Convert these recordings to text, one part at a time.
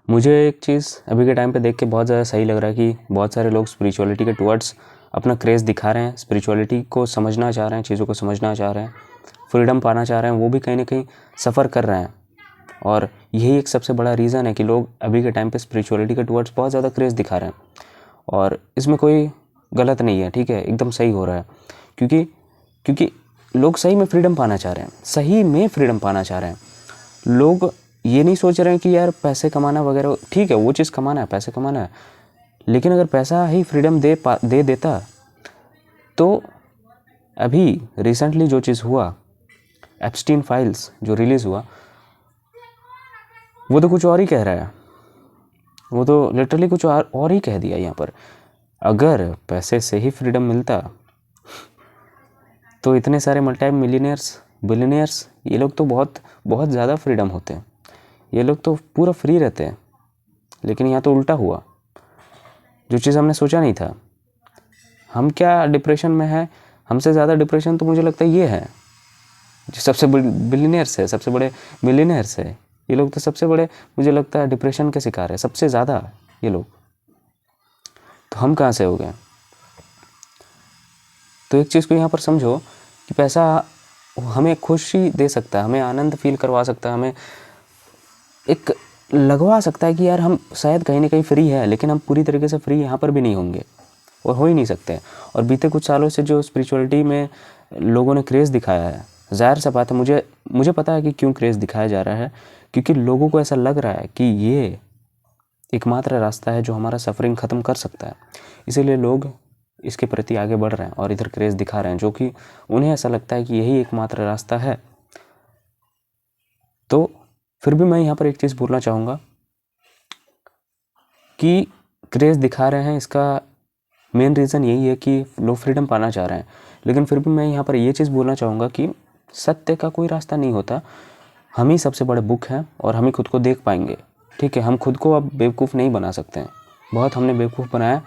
मुझे एक चीज़ अभी के टाइम पे देख के बहुत ज़्यादा सही लग रहा है कि बहुत सारे लोग स्पिरिचुअलिटी के टुवर्ड्स अपना क्रेज़ दिखा रहे हैं, स्पिरिचुअलिटी को समझना चाह रहे हैं, चीज़ों को समझना चाह रहे हैं, फ्रीडम पाना चाह रहे हैं। वो भी कहीं ना कहीं सफ़र कर रहे हैं और यही एक सबसे बड़ा रीज़न है कि लोग अभी के टाइम पे स्पिरिचुअलिटी के टुवर्ड्स बहुत ज़्यादा क्रेज़ दिखा रहे हैं। और इसमें कोई गलत नहीं है, ठीक है, एकदम सही हो रहा है। क्योंकि क्योंकि लोग सही में फ्रीडम पाना चाह रहे हैं, सही में फ्रीडम पाना चाह रहे हैं। लोग ये नहीं सोच रहे हैं कि यार पैसे कमाना वगैरह, ठीक है, वो चीज़ कमाना है, पैसे कमाना है, लेकिन अगर पैसा ही फ्रीडम दे देता तो अभी रिसेंटली जो चीज़ हुआ, एप्स्टीन फाइल्स जो रिलीज़ हुआ, वो तो कुछ और ही कह रहा है। वो तो लिटरली कुछ और ही कह दिया यहाँ पर। अगर पैसे से ही फ्रीडम मिलता तो इतने सारे मल्टी मिलियनियर्स, बिलियनियर्स, ये लोग तो बहुत बहुत ज़्यादा फ्रीडम होते हैं, ये लोग तो पूरा फ्री रहते हैं। लेकिन यहाँ तो उल्टा हुआ, जो चीज़ हमने सोचा नहीं था। हम क्या डिप्रेशन में है, हमसे ज़्यादा डिप्रेशन तो मुझे लगता है ये है जो सबसे बिलियनियर्स है, सबसे बड़े मिलियनियर्स है, ये लोग तो सबसे बड़े मुझे लगता है डिप्रेशन के शिकार है, सबसे ज़्यादा ये लोग। तो हम कहाँ से हो गए? तो एक चीज़ को यहाँ पर समझो कि पैसा हमें खुशी दे सकता है, हमें आनंद फील करवा सकता है, हमें एक लगवा सकता है कि यार हम शायद कहीं ना कहीं फ्री है, लेकिन हम पूरी तरीके से फ्री यहाँ पर भी नहीं होंगे और हो ही नहीं सकते। और बीते कुछ सालों से जो स्पिरिचुअलिटी में लोगों ने क्रेज़ दिखाया है, ज़ाहिर सा बात है, मुझे पता है कि क्यों क्रेज़ दिखाया जा रहा है, क्योंकि लोगों को ऐसा लग रहा है कि ये एकमात्र रास्ता है जो हमारा सफरिंग ख़त्म कर सकता है। इसीलिए लोग इसके प्रति आगे बढ़ रहे हैं और इधर क्रेज़ दिखा रहे हैं, जो कि उन्हें ऐसा लगता है कि यही एकमात्र रास्ता है। तो फिर भी मैं यहाँ पर एक चीज़ बोलना चाहूँगा कि क्रेज़ दिखा रहे हैं, इसका मेन रीज़न यही है कि लोग फ्रीडम पाना चाह रहे हैं। लेकिन फिर भी मैं यहाँ पर ये चीज़ बोलना चाहूँगा कि सत्य का कोई रास्ता नहीं होता, हम ही सबसे बड़े बुक हैं और हम ही खुद को देख पाएंगे, ठीक है। हम खुद को अब बेवकूफ़ नहीं बना सकते हैं, बहुत हमने बेवकूफ़ बनाया।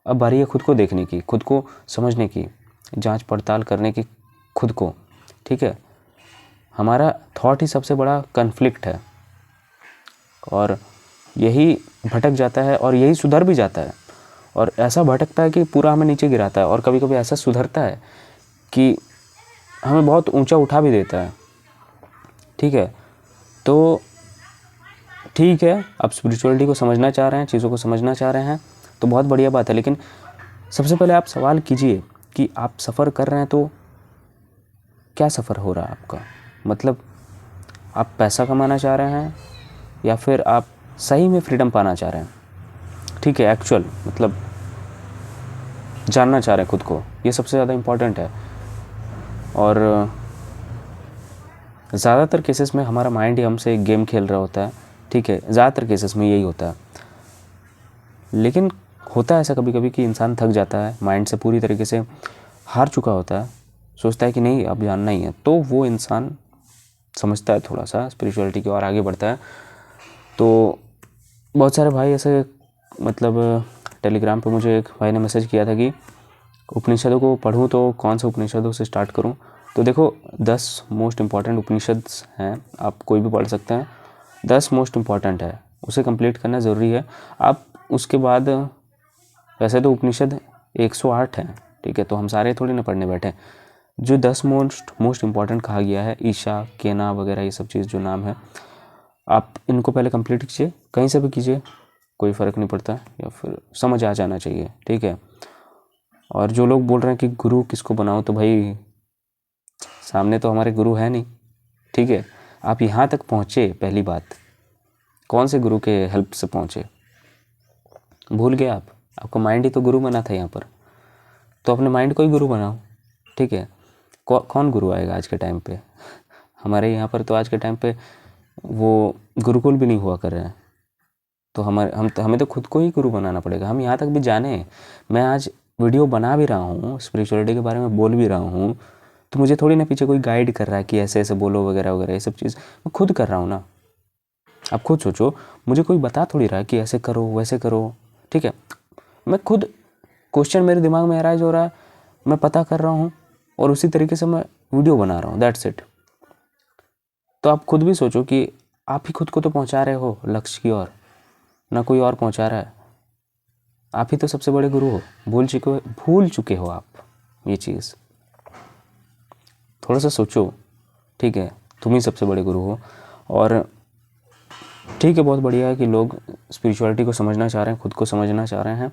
अब बारी है खुद को देखने की, खुद को समझने की, जांच पड़ताल करने की खुद को, ठीक है। हमारा थॉट ही सबसे बड़ा कन्फ्लिक्ट है और यही भटक जाता है और यही सुधर भी जाता है। और ऐसा भटकता है कि पूरा हमें नीचे गिराता है, और कभी कभी ऐसा सुधरता है कि हमें बहुत ऊंचा उठा भी देता है, ठीक है। तो ठीक है, आप स्पिरिचुअलिटी को समझना चाह रहे हैं, चीज़ों को समझना चाह रहे हैं, तो बहुत बढ़िया बात है। लेकिन सबसे पहले आप सवाल कीजिए कि आप सफ़र कर रहे हैं तो क्या सफ़र हो रहा है आपका? मतलब आप पैसा कमाना चाह रहे हैं या फिर आप सही में फ्रीडम पाना चाह रहे हैं, ठीक है, एक्चुअल मतलब जानना चाह रहे हैं खुद को, ये सबसे ज़्यादा इम्पॉर्टेंट है। और ज़्यादातर केसेस में हमारा माइंड ही हमसे एक गेम खेल रहा होता है, ठीक है, ज़्यादातर केसेस में यही होता है। लेकिन होता है ऐसा कभी कभी कि इंसान थक जाता है, माइंड से पूरी तरीके से हार चुका होता है, सोचता है कि नहीं अब जानना ही है, तो वो इंसान समझता है थोड़ा सा स्पिरिचुअलिटी की और आगे बढ़ता है। तो बहुत सारे भाई ऐसे, मतलब टेलीग्राम पे मुझे एक भाई ने मैसेज किया था कि उपनिषदों को पढ़ूं तो कौन से उपनिषदों से स्टार्ट करूं। तो देखो 10 मोस्ट इम्पॉर्टेंट उपनिषद हैं, आप कोई भी पढ़ सकते हैं, 10 मोस्ट इम्पॉर्टेंट है, उसे कंप्लीट करना ज़रूरी है। आप उसके बाद, वैसे तो उपनिषद 108 हैं, ठीक है, तो हम सारे थोड़ी ना पढ़ने बैठे। जो 10 मोस्ट इम्पॉर्टेंट कहा गया है, ईशा, केना वगैरह, ये सब चीज़ जो नाम है, आप इनको पहले कंप्लीट कीजिए, कहीं से भी कीजिए, कोई फ़र्क नहीं पड़ता, या फिर समझ आ जाना चाहिए, ठीक है। और जो लोग बोल रहे हैं कि गुरु किसको बनाओ, तो भाई सामने तो हमारे गुरु है नहीं, ठीक है। आप यहाँ तक पहुँचे, पहली बात, कौन से गुरु के हेल्प से पहुँचे? भूल गए आप, आपका माइंड ही तो गुरु बना था यहाँ पर, तो अपने माइंड को ही गुरु बनाओ, ठीक है। कौन गुरु आएगा आज के टाइम पे? हमारे यहाँ पर तो आज के टाइम पे वो गुरुकुल भी नहीं हुआ कर रहे हैं, तो हमें तो खुद को ही गुरु बनाना पड़ेगा। हम यहाँ तक भी जाने, मैं आज वीडियो बना भी रहा हूँ, स्पिरिचुअलिटी के बारे में बोल भी रहा हूँ, तो मुझे थोड़ी ना पीछे कोई गाइड कर रहा है कि ऐसे ऐसे बोलो वगैरह वगैरह, ये सब चीज़ मैं खुद कर रहा हूँ ना। आप खुद सोचो, मुझे कोई बता थोड़ी रहा है कि ऐसे करो वैसे करो, ठीक है। मैं खुद, क्वेश्चन मेरे दिमाग में अराइज हो रहा है, मैं पता कर रहा हूँ और उसी तरीके से मैं वीडियो बना रहा हूँ, दैट्स इट। तो आप खुद भी सोचो कि आप ही खुद को तो पहुँचा रहे हो लक्ष्य की ओर, ना कोई और पहुंचा रहा है। आप ही तो सबसे बड़े गुरु हो। भूल चुके हो आप ये चीज़। थोड़ा सा सोचो, ठीक है, तुम ही सबसे बड़े गुरु हो। और ठीक है, बहुत बढ़िया है कि लोग स्पिरिचुअलिटी को समझना चाह रहे हैं, खुद को समझना चाह रहे हैं,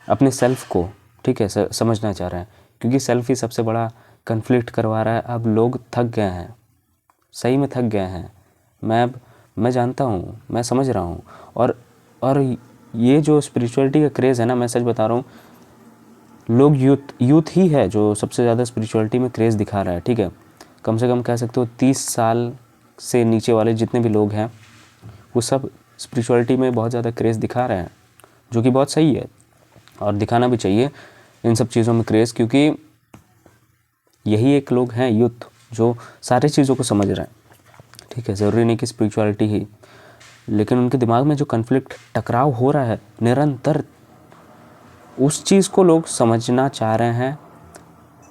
अपने सेल्फ को, ठीक है, समझना चाह रहे हैं, क्योंकि सेल्फ ही सबसे बड़ा कन्फ्लिक्ट करवा रहा है। अब लोग थक गए हैं, सही में थक गए हैं। मैं जानता हूँ, मैं समझ रहा हूँ। और ये जो स्पिरिचुअलिटी का क्रेज़ है ना, मैं सच बता रहा हूँ, लोग यूथ ही है जो सबसे ज़्यादा स्पिरिचुअलिटी में क्रेज़ दिखा रहा है, ठीक है। कम से कम कह सकते हो 30 साल से नीचे वाले जितने भी लोग हैं वो सब स्पिरिचुअलिटी में बहुत ज़्यादा क्रेज़ दिखा रहे हैं, जो कि बहुत सही है और दिखाना भी चाहिए इन सब चीज़ों में क्रेज़, क्योंकि यही एक लोग हैं यूथ जो सारी चीज़ों को समझ रहे हैं, ठीक है। ज़रूरी नहीं कि स्पिरिचुअलिटी ही, लेकिन उनके दिमाग में जो कन्फ्लिक्ट, टकराव हो रहा है निरंतर, उस चीज़ को लोग समझना चाह रहे हैं।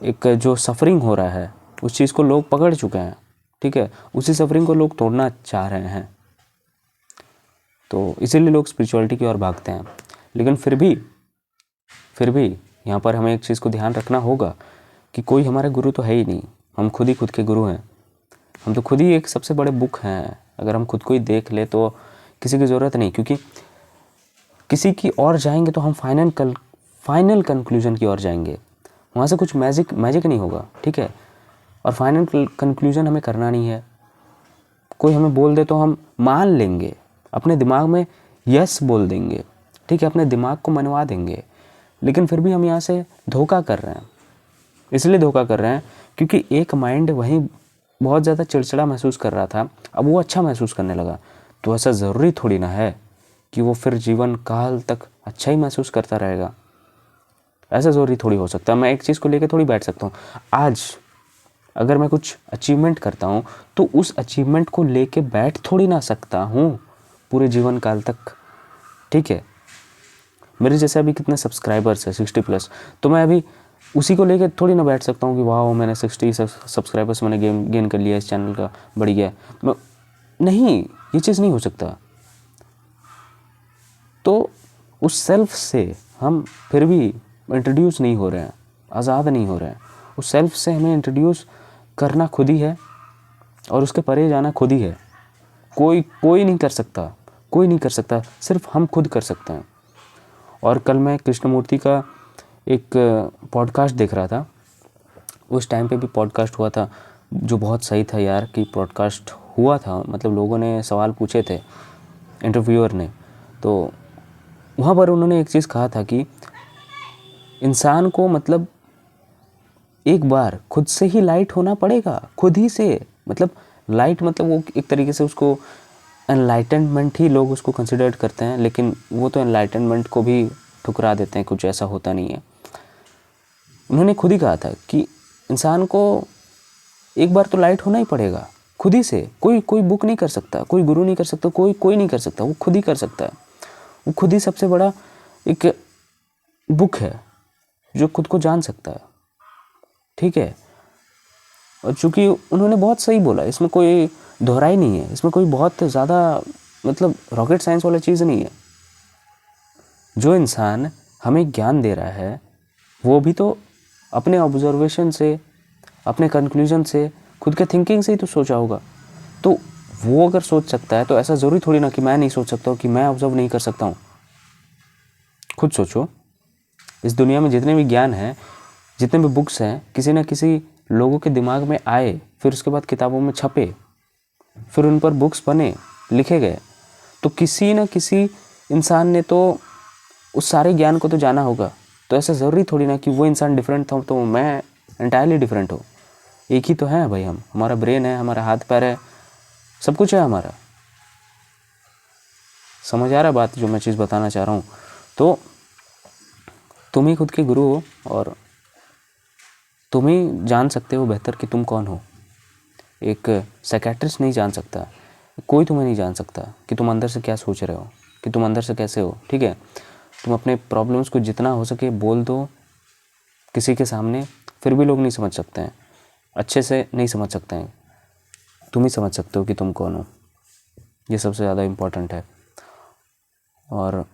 एक जो सफरिंग हो रहा है उस चीज़ को लोग पकड़ चुके हैं, ठीक है। उसी सफरिंग को लोग तोड़ना चाह रहे हैं, तो इसीलिए लोग स्पिरिचुअलिटी की ओर भागते हैं। लेकिन फिर भी यहाँ पर हमें एक चीज़ को ध्यान रखना होगा कि कोई हमारे गुरु तो है ही नहीं, हम खुद ही खुद के गुरु हैं। हम तो खुद ही एक सबसे बड़े बुक हैं। अगर हम खुद को ही देख ले तो किसी की ज़रूरत नहीं, क्योंकि किसी की ओर जाएंगे तो हम फाइनल कंक्लूजन की ओर जाएंगे, वहाँ से कुछ मैजिक नहीं होगा, ठीक है। और फाइनल कंक्लूजन हमें करना नहीं है। कोई हमें बोल दे तो हम मान लेंगे, अपने दिमाग में यस बोल देंगे, ठीक है, अपने दिमाग को मनवा देंगे। लेकिन फिर भी हम यहाँ से धोखा कर रहे हैं। इसलिए धोखा कर रहे हैं क्योंकि एक माइंड वहीं बहुत ज़्यादा चिड़चिड़ा महसूस कर रहा था, अब वो अच्छा महसूस करने लगा। तो ऐसा ज़रूरी थोड़ी ना है कि वो फिर जीवन काल तक अच्छा ही महसूस करता रहेगा। ऐसा ज़रूरी थोड़ी हो सकता है। मैं एक चीज़ को लेकर थोड़ी बैठ सकता हूँ। आज अगर मैं कुछ अचीवमेंट करता हूँ तो उस अचीवमेंट को लेके बैठ थोड़ी ना सकता हूँ पूरे जीवन काल तक, ठीक है। मेरे जैसे अभी कितने सब्सक्राइबर्स हैं, 60+, तो मैं अभी उसी को लेके थोड़ी ना बैठ सकता हूँ कि वाह मैंने 60 सब्सक्राइबर्स मैंने गेन कर लिया, इस चैनल का बढ़ गया। नहीं, ये चीज़ नहीं हो सकता। तो उस सेल्फ से हम फिर भी इंट्रोड्यूस नहीं हो रहे हैं, आज़ाद नहीं हो रहे हैं। उस सेल्फ से हमें इंट्रोड्यूस करना खुद ही है और उसके परे जाना खुद ही है। कोई नहीं कर सकता, कोई नहीं कर सकता, सिर्फ हम खुद कर सकते हैं। और कल मैं कृष्णमूर्ति का एक पॉडकास्ट देख रहा था, उस टाइम पे भी पॉडकास्ट हुआ था जो बहुत सही था यार, कि पॉडकास्ट हुआ था, मतलब लोगों ने सवाल पूछे थे, इंटरव्यूअर ने, तो वहाँ पर उन्होंने एक चीज़ कहा था कि इंसान को मतलब एक बार खुद से ही लाइट होना पड़ेगा, खुद ही से। मतलब लाइट मतलब वो एक तरीके से उसको एनलाइटनमेंट ही लोग उसको कंसिडर करते हैं, लेकिन वो तो एनलाइटनमेंट को भी ठुकरा देते हैं, कुछ ऐसा होता नहीं है। उन्होंने खुद ही कहा था कि इंसान को एक बार तो लाइट होना ही पड़ेगा खुद ही से। कोई बुक नहीं कर सकता, कोई गुरु नहीं कर सकता, कोई नहीं कर सकता, वो खुद ही कर सकता है। वो खुद ही सबसे बड़ा एक बुक है जो खुद को जान सकता है, ठीक है। और चूँकि उन्होंने बहुत सही बोला, इसमें कोई दोहराई नहीं है, इसमें कोई बहुत ज़्यादा मतलब रॉकेट साइंस वाला चीज़ नहीं है। जो इंसान हमें ज्ञान दे रहा है वो भी तो अपने ऑब्जर्वेशन से, अपने कंक्लूजन से, खुद के थिंकिंग से ही तो सोचा होगा। तो वो अगर सोच सकता है तो ऐसा ज़रूरी थोड़ी ना कि मैं नहीं सोच सकता हूँ, कि मैं ऑब्जर्व नहीं कर सकता हूँ। खुद सोचो, इस दुनिया में जितने भी ज्ञान हैं, जितने भी बुक्स हैं, किसी न किसी लोगों के दिमाग में आए, फिर उसके बाद किताबों में छपे, फिर उन पर बुक्स बने, लिखे गए, तो किसी न किसी इंसान ने तो उस सारे ज्ञान को तो जाना होगा। तो ऐसा ज़रूरी थोड़ी ना कि वो इंसान डिफरेंट था तो मैं एंटायरली डिफरेंट हो। एक ही तो है भाई हम, हमारा ब्रेन है, हमारा हाथ पैर है, सब कुछ है हमारा। समझ आ रहा बात जो मैं चीज़ बताना चाह रहा हूँ? तो तुम ही खुद के गुरु हो और तुम ही जान सकते हो बेहतर कि तुम कौन हो। एक साइकियाट्रिस्ट नहीं जान सकता, कोई तुम्हें नहीं जान सकता कि तुम अंदर से क्या सोच रहे हो, कि तुम अंदर से कैसे हो, ठीक है। तुम अपने प्रॉब्लम्स को जितना हो सके बोल दो किसी के सामने, फिर भी लोग नहीं समझ सकते हैं, अच्छे से नहीं समझ सकते हैं। तुम ही समझ सकते हो कि तुम कौन हो, ये सबसे ज़्यादा इम्पोर्टेंट है। और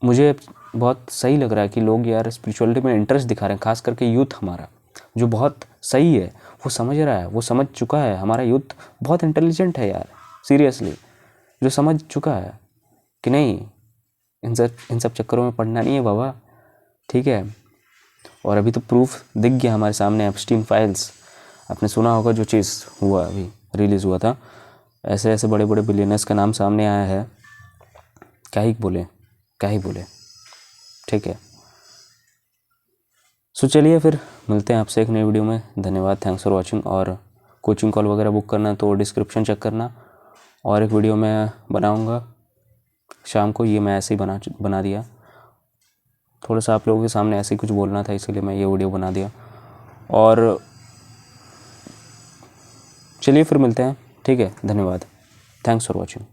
मुझे बहुत सही लग रहा है कि लोग यार स्पिरिचुअलिटी में इंटरेस्ट दिखा रहे हैं, खास करके यूथ हमारा जो बहुत सही है, वो समझ रहा है, वो समझ चुका है। हमारा यूथ बहुत इंटेलिजेंट है यार, सीरियसली, जो समझ चुका है कि नहीं इन सब चक्करों में पड़ना नहीं है बाबा, ठीक है। और अभी तो प्रूफ दिख गया हमारे सामने, एप्स्टीन फाइल्स, आपने सुना होगा जो चीज़ हुआ, अभी रिलीज़ हुआ था, ऐसे ऐसे बड़े बड़े बिलियनर्स का नाम सामने आया है, क्या ही बोले, ठीक है। सो चलिए फिर मिलते हैं आपसे एक नई वीडियो में। धन्यवाद, थैंक्स फॉर वॉचिंग। और कोचिंग कॉल वगैरह बुक करना तो डिस्क्रिप्शन चेक करना। और एक वीडियो मैं बनाऊंगा शाम को, ये मैं ऐसे ही बना दिया, थोड़ा सा आप लोगों के सामने ऐसे ही कुछ बोलना था, इसलिए मैं ये वीडियो बना दिया। और चलिए फिर मिलते हैं, ठीक है। धन्यवाद, थैंक्स फॉर वॉचिंग।